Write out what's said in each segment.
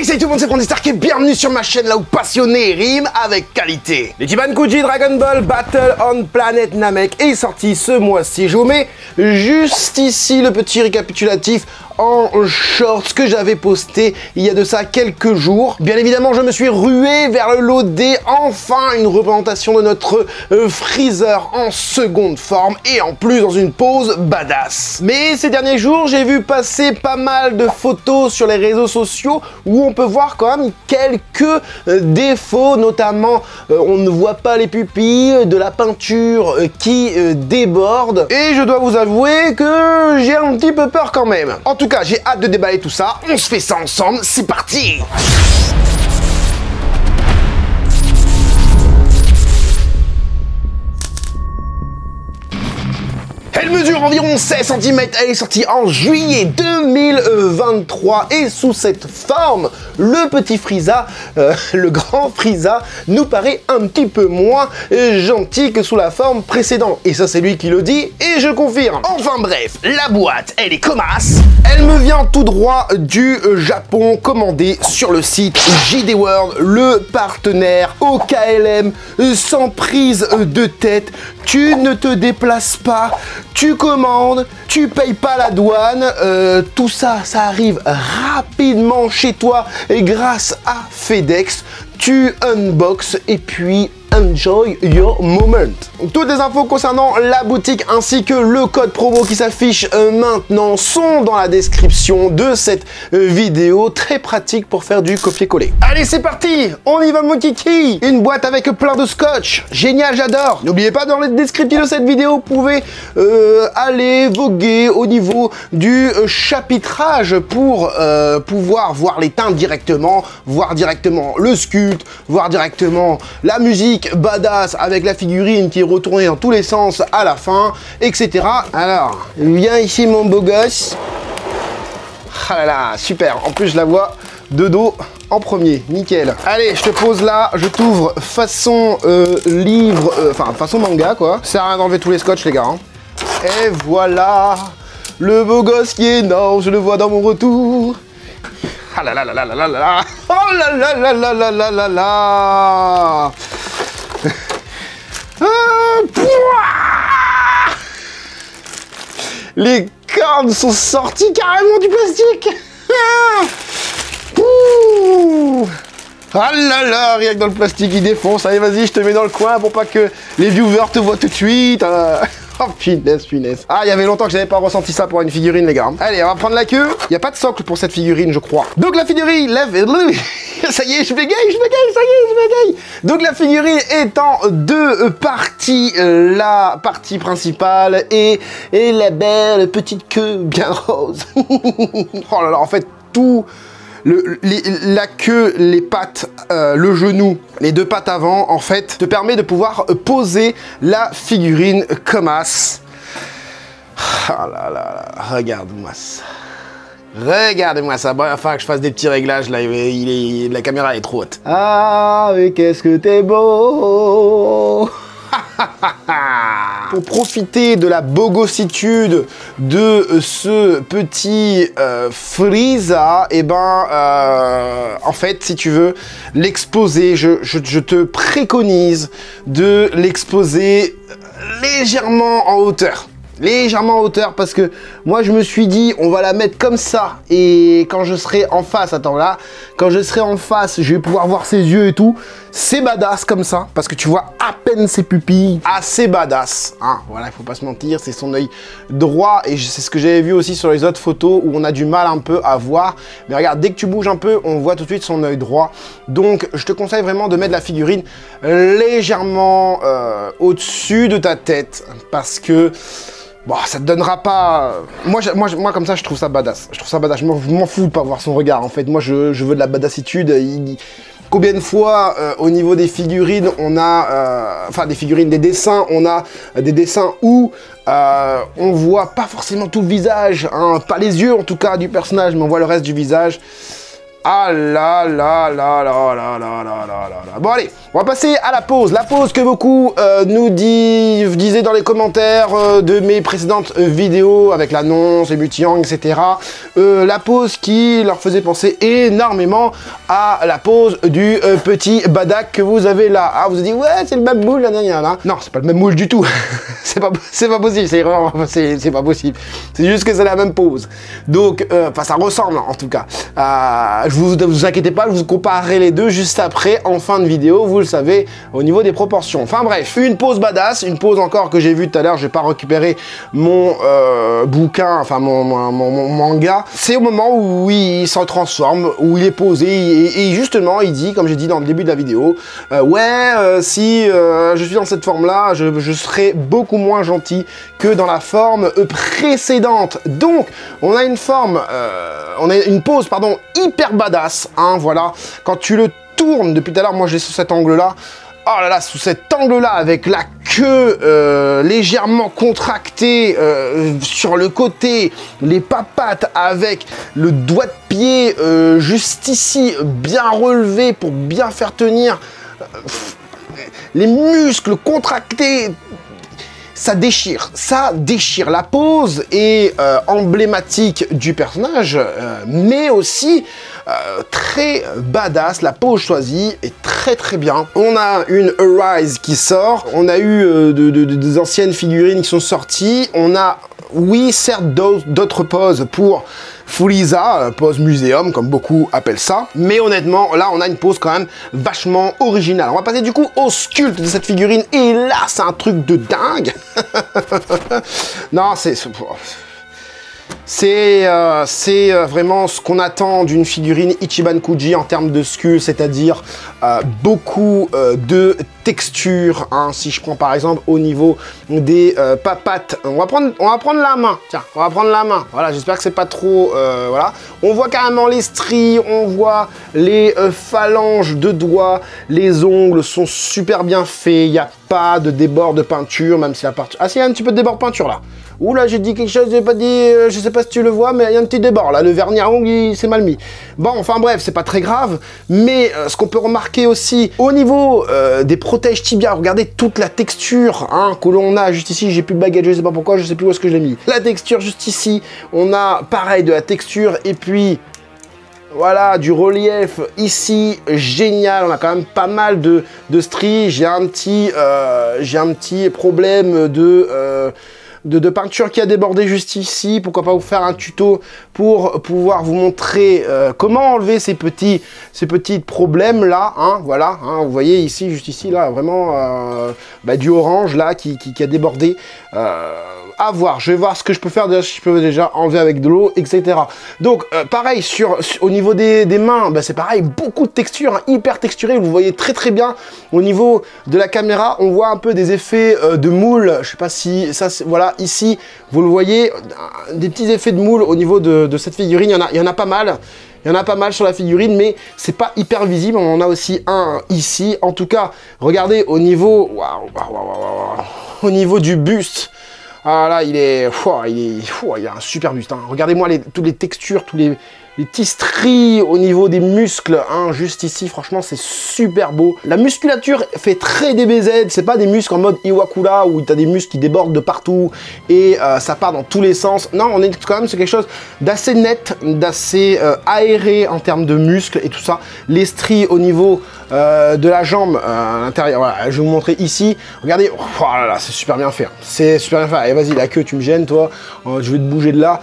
Hey, salut tout le monde, c'est Prandi Stark et bienvenue sur ma chaîne là où passionné rime avec qualité. Ichiban Kuji Dragon Ball Battle on Planet Namek est sorti ce mois-ci. Je vous mets juste ici le petit récapitulatif en shorts que j'avais posté il y a de ça quelques jours. Bien évidemment, je me suis rué vers le lot des enfin une représentation de notre Freezer en seconde forme et en plus dans une pose badass. Mais ces derniers jours, j'ai vu passer pas mal de photos sur les réseaux sociaux où on peut voir quand même quelques défauts, notamment on ne voit pas les pupilles, de la peinture qui déborde et je dois vous avouer que j'ai un petit peu peur quand même. En tout cas, j'ai hâte de déballer tout ça, on se fait ça ensemble, c'est parti! Elle mesure environ 16 cm, elle est sortie en juillet 2023 et sous cette forme, le petit Frieza, le grand Frieza, nous paraît un petit peu moins gentil que sous la forme précédente. Et ça c'est lui qui le dit et je confirme. Enfin bref, la boîte, elle est commasse. Elle me vient tout droit du Japon, commandée sur le site JD World, le partenaire au KLM, sans prise de tête. Tu ne te déplaces pas, tu commandes, tu payes pas la douane, tout ça, ça arrive rapidement chez toi et grâce à FedEx, tu unboxes et puis enjoy your moment. Toutes les infos concernant la boutique ainsi que le code promo qui s'affiche maintenant sont dans la description de cette vidéo. Très pratique pour faire du copier-coller. Allez, c'est parti, on y va mon kiki. Une boîte avec plein de scotch. Génial, j'adore. N'oubliez pas, dans le descriptif de cette vidéo, vous pouvez aller voguer au niveau du chapitrage pour pouvoir voir les teintes directement, voir directement le sculpte, voir directement la musique badass avec la figurine qui est retournée dans tous les sens à la fin, etc. Alors, viens ici mon beau gosse. Ah là là, super. En plus, je la vois de dos en premier. Nickel. Allez, je te pose là, je t'ouvre façon livre, enfin façon manga quoi. Ça sert à rien d'enlever tous les scotch les gars. Hein. Et voilà, le beau gosse qui est énorme, je le vois dans mon retour. Ah là là là là là là là. Oh là là là là là là là là. Les cornes sont sorties carrément du plastique. Ah là là, rien que dans le plastique il défonce. Allez vas-y, je te mets dans le coin pour pas que les viewers te voient tout de suite. Oh finesse, finesse. Ah, il y avait longtemps que j'avais pas ressenti ça pour une figurine les gars. Allez, on va prendre la queue. Il n'y a pas de socle pour cette figurine je crois. Donc la figurine lève... Ça y est, je bégaye, ça y est, je bégaye. Donc la figurine est en deux parties. La partie principale et la belle petite queue bien rose. Oh là là, en fait tout... la queue, les pattes, le genou, les deux pattes avant, en fait, te permet de pouvoir poser la figurine comme as. Ah là là là, regarde-moi ça. Regardez-moi ça. Bon, il va falloir que je fasse des petits réglages là, la caméra est trop haute. Ah, mais qu'est-ce que t'es beau! Pour profiter de la bogossitude de ce petit Frieza, et en fait, si tu veux l'exposer, je te préconise de l'exposer légèrement en hauteur. Légèrement en hauteur parce que moi je me suis dit on va la mettre comme ça et quand je serai en face, attends là, quand je serai en face je vais pouvoir voir ses yeux et tout, c'est badass comme ça parce que tu vois à peine ses pupilles, assez badass, hein, voilà il faut pas se mentir, c'est son œil droit et c'est ce que j'avais vu aussi sur les autres photos où on a du mal un peu à voir, mais regarde dès que tu bouges un peu on voit tout de suite son œil droit, donc je te conseille vraiment de mettre la figurine légèrement au-dessus de ta tête parce que bon, ça te donnera pas... Moi, comme ça, je trouve ça badass. Je trouve ça badass. Je m'en fous de pas voir son regard, en fait. Moi, je veux de la badassitude. Combien de fois, au niveau des figurines, on a... enfin, des figurines, des dessins, on a des dessins où on voit pas forcément tout le visage, hein, pas les yeux, en tout cas, du personnage, mais on voit le reste du visage. Ah là là là là là là là là là. Bon allez, on va passer à la pause. La pause que beaucoup nous disaient dans les commentaires de mes précédentes vidéos avec l'annonce, les multi-angles, etc. La pause qui leur faisait penser énormément à la pause du petit Badak que vous avez là. Ah, vous avez dit, ouais, c'est le même moule, là. Non, c'est pas le même moule du tout. c'est pas possible, c'est pas possible. C'est juste que c'est la même pose. Donc, enfin, ça ressemble en tout cas. Vous inquiétez pas, je vous comparerai les deux juste après, en fin de vidéo, vous le savez, au niveau des proportions. Enfin bref, une pose badass, une pose encore que j'ai vue tout à l'heure, j'ai pas récupéré mon bouquin, enfin mon manga. C'est au moment où il s'en transforme, où il est posé, et justement, il dit, comme j'ai dit dans le début de la vidéo, si je suis dans cette forme-là, je serai beaucoup moins gentil que dans la forme précédente. Donc, on a une forme, on a une pose, pardon, hyper badass, hein, voilà. Quand tu le tournes, depuis tout à l'heure, moi je l'ai sous cet angle-là. Oh là là, sous cet angle-là, avec la queue légèrement contractée sur le côté, les papates avec le doigt de pied juste ici, bien relevé pour bien faire tenir les muscles contractés. Ça déchire, ça déchire. La pose est emblématique du personnage, mais aussi très badass. La pose choisie est très très bien. On a une Arise qui sort, on a eu des anciennes figurines qui sont sorties, on a, oui, certes, d'autres poses pour Frieza, pose muséum, comme beaucoup appellent ça. Mais honnêtement, là, on a une pose quand même vachement originale. On va passer du coup au sculpte de cette figurine. Et là, c'est un truc de dingue. Non, c'est vraiment ce qu'on attend d'une figurine Ichiban Kuji en termes de sculpte, c'est-à-dire beaucoup de texture, hein. Si je prends par exemple au niveau des papates, on va prendre la main, tiens, on va prendre la main, voilà, j'espère que c'est pas trop, voilà, on voit carrément les stries, on voit les phalanges de doigts, les ongles sont super bien faits, il n'y a pas de débord de peinture, même si la partie, ah si, il y a un petit peu de débord de peinture là. Ouh là, j'ai dit quelque chose, j'ai pas dit, je sais pas si tu le vois, mais il y a un petit débord là, le vernis à ongles, il s'est mal mis. Bon, enfin bref, c'est pas très grave, mais ce qu'on peut remarquer aussi, au niveau des protèges tibia, regardez toute la texture hein, que l'on a juste ici, j'ai plus de baguette, je sais pas pourquoi, je sais plus où est-ce que je l'ai mis. La texture juste ici, on a pareil de la texture, et puis voilà, du relief ici, génial, on a quand même pas mal de stries, j'ai un petit problème de peinture qui a débordé juste ici. Pourquoi pas vous faire un tuto pour pouvoir vous montrer comment enlever ces petits problèmes là, hein, voilà, hein, vous voyez ici, juste ici, là, vraiment du orange là qui a débordé. À voir, je vais voir ce que je peux faire, si je peux déjà enlever avec de l'eau, etc. Donc, pareil, au niveau des mains, c'est pareil, beaucoup de texture, hein, hyper texturé, vous voyez très très bien. Au niveau de la caméra, on voit un peu des effets de moule, je sais pas si ça, voilà, ici, vous le voyez, des petits effets de moule au niveau de cette figurine, il y en a pas mal. Il y en a pas mal sur la figurine, mais c'est pas hyper visible. On en a aussi un ici. En tout cas, regardez au niveau, au niveau du buste. Ah là, il a un super buste. Hein. Regardez-moi toutes les textures, tous les petits stries au niveau des muscles, hein, juste ici, franchement, c'est super beau. La musculature fait très DBZ, c'est pas des muscles en mode Iwakura où tu as des muscles qui débordent de partout et ça part dans tous les sens. Non, on est quand même sur quelque chose d'assez net, d'assez aéré en termes de muscles et tout ça. Les stries au niveau de la jambe à l'intérieur, voilà, je vais vous montrer ici. Regardez, oh là là, c'est super bien fait. Hein. C'est super bien fait. Allez, vas-y, la queue, tu me gênes, toi. Je vais te bouger de là.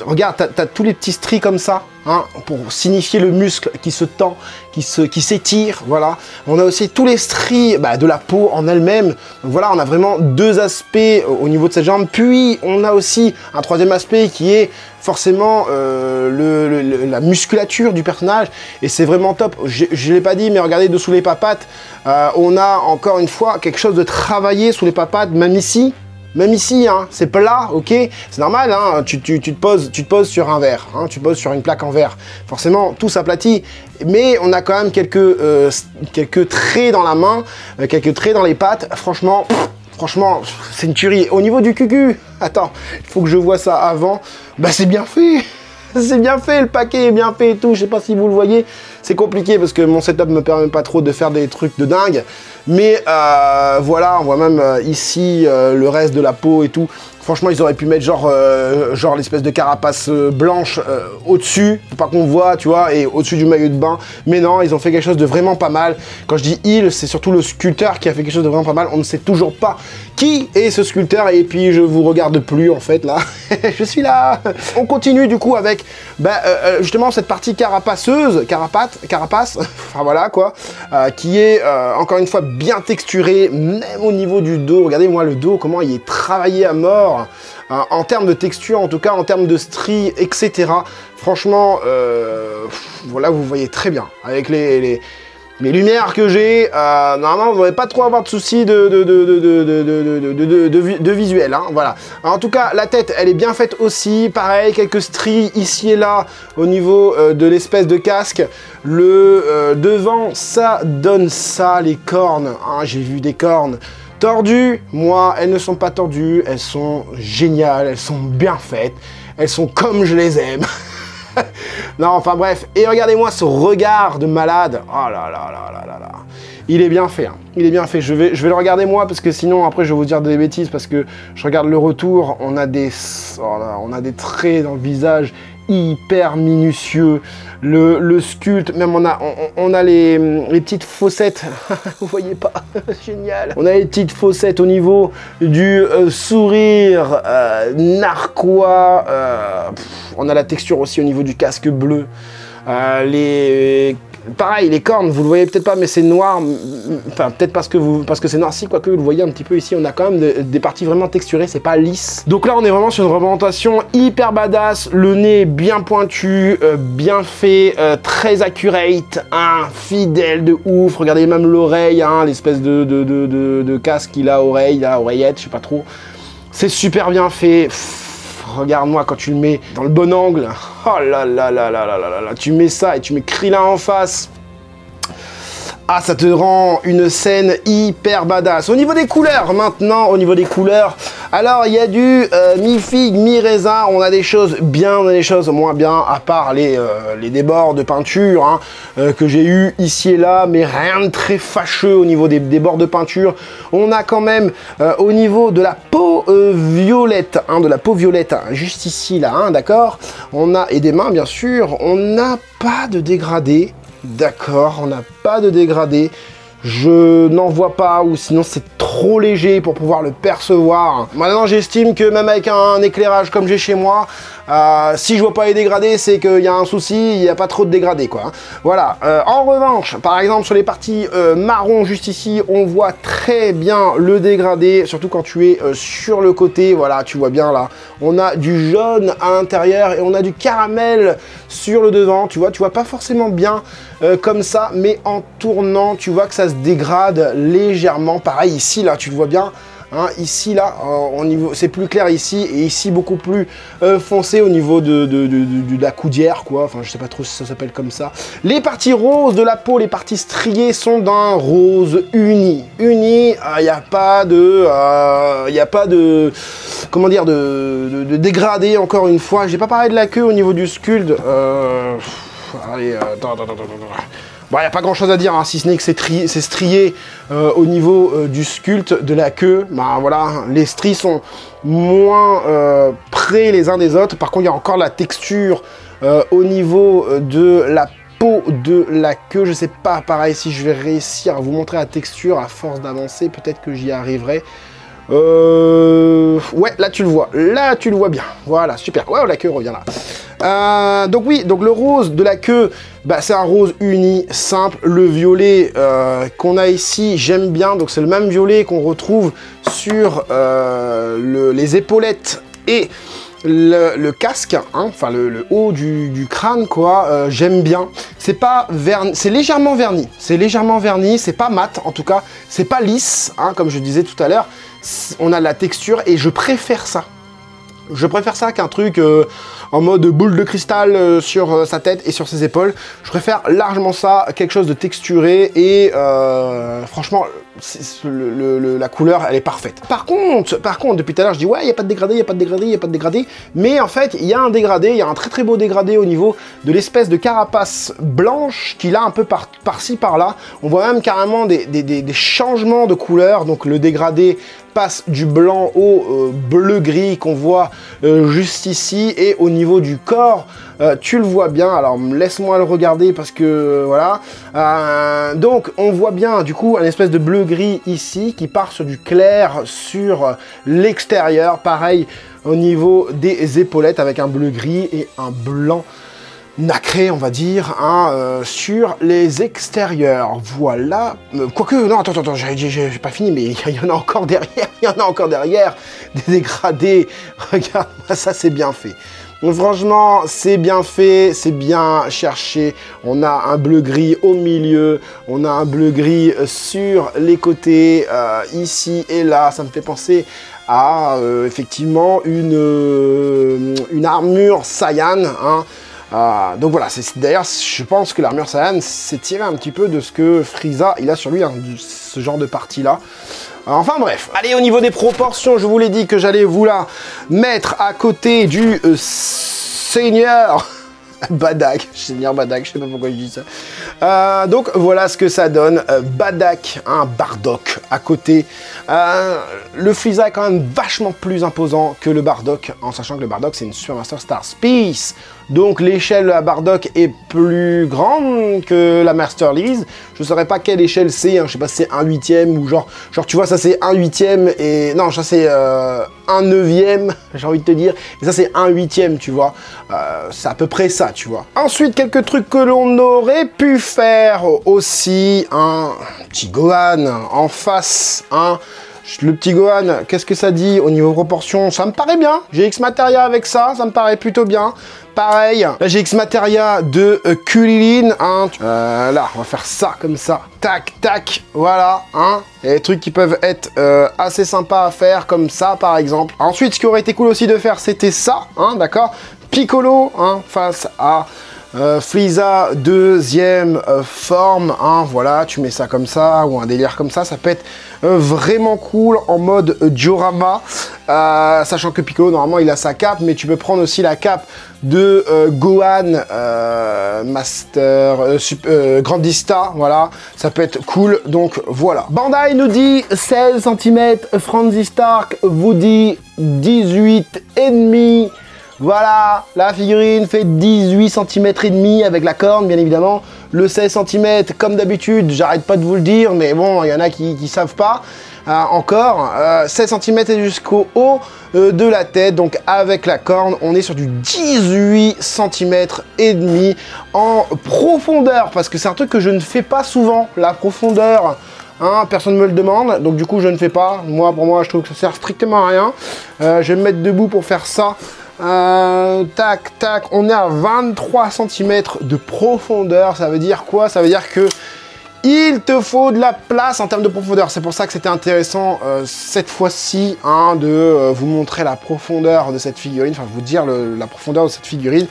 Regarde, t'as tous les petits stries comme ça, hein, pour signifier le muscle qui se tend, qui s'étire, voilà. On a aussi tous les stries de la peau en elle-même. Voilà, on a vraiment deux aspects au niveau de cette jambe. Puis, on a aussi un troisième aspect qui est forcément la musculature du personnage. Et c'est vraiment top. Je ne l'ai pas dit, mais regardez dessous les papates. On a encore une fois quelque chose de travaillé sous les papates, même ici. Même ici, hein, c'est plat, ok, c'est normal, hein, tu te poses sur un verre, hein, tu poses sur une plaque en verre. Forcément, tout s'aplatit, mais on a quand même quelques traits dans la main, quelques traits dans les pattes. Franchement, c'est une tuerie. Au niveau du cucu, attends, il faut que je vois ça avant. C'est bien fait. C'est bien fait, le paquet est bien fait et tout. Je sais pas si vous le voyez. C'est compliqué parce que mon setup me permet pas trop de faire des trucs de dingue. Mais voilà, on voit même ici le reste de la peau et tout. Franchement, ils auraient pu mettre genre l'espèce de carapace blanche au-dessus, pour pas qu'on voit, tu vois, et au-dessus du maillot de bain. Mais non, ils ont fait quelque chose de vraiment pas mal. Quand je dis il, c'est surtout le sculpteur qui a fait quelque chose de vraiment pas mal. On ne sait toujours pas qui est ce sculpteur. Et puis, je vous regarde plus, en fait, là. Je suis là. On continue, du coup, avec, justement, cette partie carapace, enfin, voilà, quoi, qui est, encore une fois, bien texturée, même au niveau du dos. Regardez-moi le dos, comment il est travaillé à mort. En termes de texture, en tout cas en termes de stries, etc. Franchement, voilà, vous voyez très bien. Avec les lumières que j'ai, normalement, vous n'allez pas trop avoir de soucis de visuel. Hein, voilà. Alors, en tout cas, la tête, elle est bien faite aussi. Pareil, quelques stries ici et là au niveau de l'espèce de casque. Le devant, ça donne ça, les cornes. Hein, j'ai vu des cornes tordues, moi, elles ne sont pas tordues, elles sont géniales, elles sont bien faites, elles sont comme je les aime. Non, enfin bref, et regardez-moi ce regard de malade. Oh là là là là là là. Il est bien fait, hein. Il est bien fait. Je vais le regarder moi parce que sinon après je vais vous dire des bêtises parce que je regarde le retour, on a des traits dans le visage hyper minutieux, le sculpte, même on a les petites fossettes, vous voyez pas, génial. On a les petites fossettes au niveau du sourire narquois, on a la texture aussi au niveau du casque bleu, pareil, les cornes, vous le voyez peut-être pas, mais c'est noir. Enfin, peut-être parce que c'est noirci, quoique vous le voyez un petit peu ici. On a quand même des parties vraiment texturées, c'est pas lisse. Donc là, on est vraiment sur une représentation hyper badass. Le nez bien pointu, bien fait, très accurate, hein, fidèle de ouf. Regardez même l'oreille, hein, l'espèce de casque qu'il a, oreillette, je sais pas trop. C'est super bien fait. Regarde-moi quand tu le mets dans le bon angle. Oh là là là là là là là. Tu mets ça et tu mets Krillin en face. Ah, ça te rend une scène hyper badass. Au niveau des couleurs, maintenant, au niveau des couleurs, alors il y a du mi-figue, mi-raisin. On a des choses bien, on a des choses moins bien, à part les débords de peinture hein, que j'ai eu ici et là, mais rien de très fâcheux au niveau des débords de peinture. On a quand même au niveau de la peau violette, hein, juste ici là, hein, d'accord. On a, et des mains bien sûr, on n'a pas de dégradé. D'accord, on n'a pas de dégradé. Je n'en vois pas, ou sinon c'est trop léger pour pouvoir le percevoir. Maintenant, j'estime que même avec un éclairage comme j'ai chez moi, si je vois pas les dégradés, c'est qu'il y a un souci, il n'y a pas trop de dégradés, quoi. Voilà. En revanche, par exemple, sur les parties marron, juste ici, on voit très bien le dégradé, surtout quand tu es sur le côté, voilà, tu vois bien là. On a du jaune à l'intérieur et on a du caramel sur le devant, tu vois pas forcément bien comme ça, mais en tournant, tu vois que ça se dégrade légèrement. Pareil ici, là, tu le vois bien. Hein, ici, là, c'est plus clair ici, et ici, beaucoup plus foncé au niveau de la coudière, quoi. Enfin, je sais pas trop si ça s'appelle comme ça. Les parties roses de la peau, les parties striées sont d'un rose uni. Uni, il n'y a pas de... comment dire, de dégradé, encore une fois. J'ai pas parlé de la queue au niveau du sculpte. Allez, attends. Bon, il n'y a pas grand chose à dire, hein, si ce n'est que c'est strié au niveau du sculpte de la queue. Bah voilà, les stries sont moins près les uns des autres. Par contre, il y a encore la texture au niveau de la peau de la queue. Je sais pas, pareil, si je vais réussir à vous montrer la texture à force d'avancer, peut-être que j'y arriverai. Ouais, là tu le vois bien. Voilà, super. Ouais, la queue revient là. Donc oui, donc le rose de la queue, bah, c'est un rose uni, simple. Le violet qu'on a ici, j'aime bien. Donc c'est le même violet qu'on retrouve sur les épaulettes et le casque, hein, enfin le haut du crâne, quoi. J'aime bien. C'est pas verni, c'est légèrement verni. C'est pas mat, en tout cas. C'est pas lisse, hein, comme je disais tout à l'heure. On a de la texture et je préfère ça. Je préfère ça qu'un truc en mode boule de cristal sur sa tête et sur ses épaules. Je préfère largement ça, quelque chose de texturé et franchement, la couleur, elle est parfaite. Par contre, depuis tout à l'heure, je dis ouais, il n'y a pas de dégradé, il n'y a pas de dégradé, il n'y a pas de dégradé. Mais en fait, il y a un dégradé, il y a un très très beau dégradé au niveau de l'espèce de carapace blanche qu'il a un peu par-ci, par-là. On voit même carrément des changements de couleur. Donc le dégradé passe du blanc au bleu-gris qu'on voit juste ici. Et au niveau du corps, tu le vois bien. Alors laisse-moi le regarder parce que voilà. Donc on voit bien du coup un espèce de bleu-gris ici qui part sur du clair sur l'extérieur. Pareil au niveau des épaulettes avec un bleu-gris et un blanc nacré, on va dire, hein, sur les extérieurs. Voilà. Quoique, non, attends, j'ai pas fini, mais il y en a encore derrière, il y en a encore derrière, des dégradés. Regarde-moi, ça, c'est bien fait. Donc franchement, c'est bien fait, c'est bien cherché. On a un bleu-gris au milieu, on a un bleu-gris sur les côtés, ici et là. Ça me fait penser à, effectivement, une armure Saiyan, hein. Donc voilà, d'ailleurs je pense que l'armure Saiyan s'est tiré un petit peu de ce que Frieza il a sur lui, hein, ce genre de partie là. Enfin bref, allez, au niveau des proportions, je vous l'ai dit que j'allais vous la mettre à côté du Seigneur Bardock, Seigneur Bardock, je sais pas pourquoi je dis ça. Donc voilà ce que ça donne, Bardock, un Bardock à côté. Le Frieza est quand même vachement plus imposant que le Bardock, en sachant que le Bardock c'est une Supermaster Star Piece. Donc l'échelle de la Bardock est plus grande que la Master Lease. Je ne saurais pas quelle échelle c'est, hein. Je sais pas si c'est 1/8 ou genre tu vois, ça c'est 1/8 et... Non, ça c'est 1/9, j'ai envie de te dire. Et ça c'est 1/8, tu vois. C'est à peu près ça, tu vois. Ensuite, quelques trucs que l'on aurait pu faire aussi. Un petit Gohan en face, hein. Le petit Gohan, qu'est-ce que ça dit au niveau proportion? Ça me paraît bien. J'ai X-Materia avec ça, ça me paraît plutôt bien. Pareil, là j'ai X-Materia de Kulilin, hein. Là, on va faire ça comme ça. Tac, tac, voilà, hein. Il y a des trucs qui peuvent être assez sympas à faire comme ça, par exemple. Ensuite, ce qui aurait été cool aussi de faire, c'était ça, hein, d'accord. Piccolo, hein, face à... Frieza, deuxième forme, hein, voilà, tu mets ça comme ça, ou un délire comme ça peut être vraiment cool en mode diorama, sachant que Piccolo, normalement, il a sa cape, mais tu peux prendre aussi la cape de Gohan Master Grandista, voilà, ça peut être cool, donc voilà. Bandai nous dit 16 cm, Franzy Stark vous dit 18,5. Voilà, la figurine fait 18 cm et demi avec la corne, bien évidemment. Le 16 cm, comme d'habitude, j'arrête pas de vous le dire, mais bon, il y en a qui savent pas encore. 16 cm jusqu'au haut de la tête, donc avec la corne, on est sur du 18 cm et demi en profondeur, parce que c'est un truc que je ne fais pas souvent, la profondeur. Hein, personne ne me le demande, donc du coup je ne fais pas. Moi, pour moi, je trouve que ça sert strictement à rien. Je vais me mettre debout pour faire ça. Tac, tac, on est à 23 cm de profondeur. Ça veut dire quoi? Ça veut dire que il te faut de la place en termes de profondeur. C'est pour ça que c'était intéressant cette fois-ci, hein, de vous montrer la profondeur de cette figurine, enfin vous dire la profondeur de cette figurine.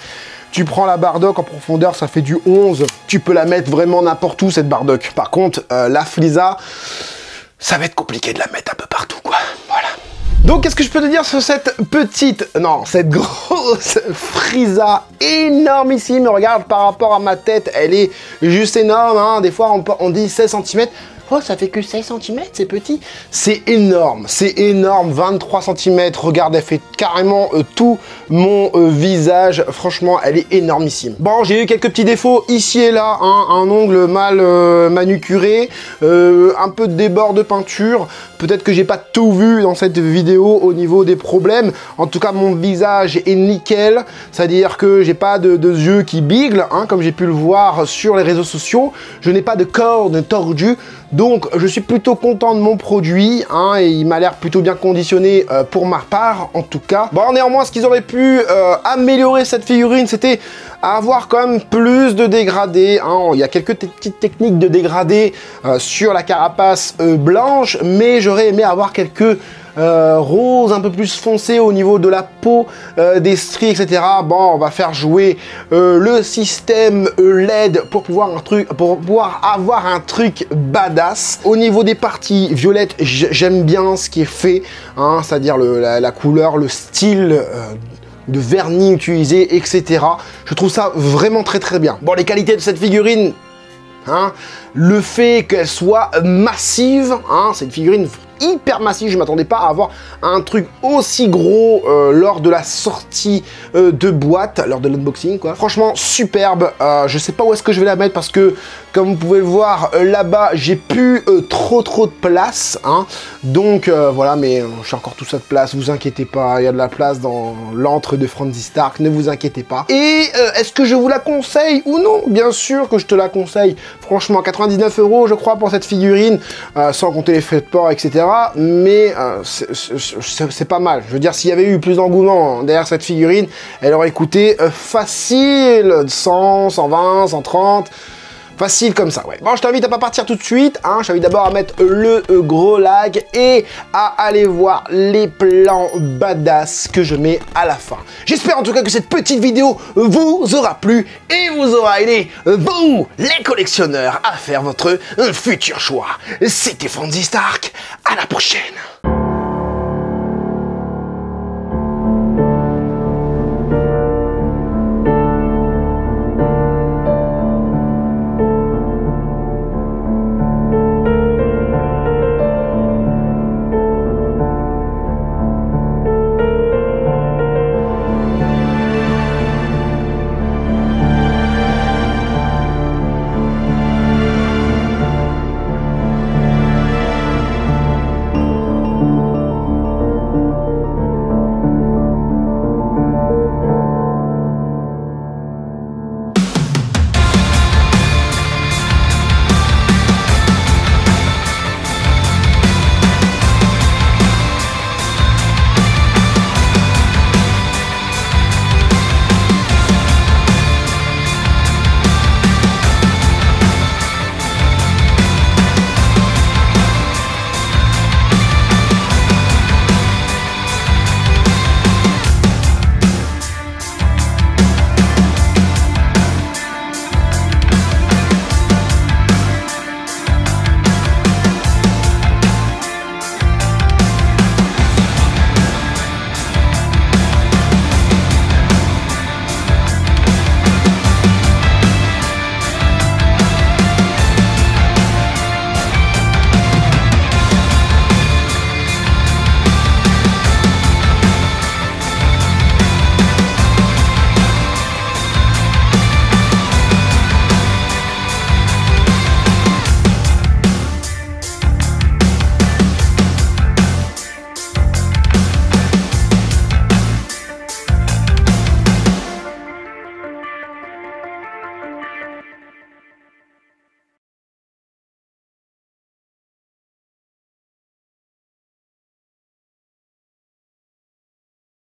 Tu prends la Bardock en profondeur, ça fait du 11. Tu peux la mettre vraiment n'importe où, cette Bardock. Par contre, la Frieza, ça va être compliqué de la mettre un peu partout, quoi. Voilà. Donc, qu'est-ce que je peux te dire sur cette petite, non, cette grosse Frieza énormissime? Regarde, par rapport à ma tête, elle est juste énorme, hein. Des fois, on dit 16 cm. Oh, ça fait que 16 cm, c'est petit. C'est énorme, 23 cm. Regarde, elle fait carrément tout mon visage. Franchement, elle est énormissime. Bon, j'ai eu quelques petits défauts ici et là, hein, un ongle mal manucuré, un peu de débord de peinture. Peut-être que j'ai pas tout vu dans cette vidéo au niveau des problèmes. En tout cas, mon visage est nickel. C'est-à-dire que j'ai pas de yeux qui biglent, hein, comme j'ai pu le voir sur les réseaux sociaux. Je n'ai pas de corne tordue. Donc, je suis plutôt content de mon produit, hein, et il m'a l'air plutôt bien conditionné pour ma part, en tout cas. Bon, néanmoins, ce qu'ils auraient pu améliorer cette figurine, c'était avoir quand même plus de dégradés, hein. Il y a quelques petites techniques de dégradé sur la carapace blanche, mais j'aurais aimé avoir quelques rose un peu plus foncé au niveau de la peau, des stries, etc. Bon, on va faire jouer le système LED pour pouvoir avoir un truc badass. Au niveau des parties violettes, j'aime bien ce qui est fait, hein, c'est-à-dire la couleur, le style de vernis utilisé, etc. Je trouve ça vraiment très bien. Bon, les qualités de cette figurine, hein, le fait qu'elle soit massive, hein, c'est une figurine hyper massif, je m'attendais pas à avoir un truc aussi gros lors de la sortie de boîte, lors de l'unboxing quoi. Franchement superbe, je sais pas où est-ce que je vais la mettre parce que comme vous pouvez le voir là-bas j'ai plus trop de place, hein. Donc voilà, mais j'ai encore toute cette place, vous inquiétez pas, il y a de la place dans l'antre de Franzy Stark, ne vous inquiétez pas. Et est-ce que je vous la conseille ou non? Bien sûr que je te la conseille, franchement 99 € je crois pour cette figurine, sans compter les frais de port, etc. Mais c'est pas mal. Je veux dire, s'il y avait eu plus d'engouement derrière cette figurine, elle aurait coûté facile 100, 120, 130... Facile comme ça, ouais. Bon, je t'invite à pas partir tout de suite, hein. Je t'invite d'abord à mettre le gros like et à aller voir les plans badass que je mets à la fin. J'espère en tout cas que cette petite vidéo vous aura plu et vous aura aidé, vous, les collectionneurs, à faire votre futur choix. C'était Franzy Stark, à la prochaine.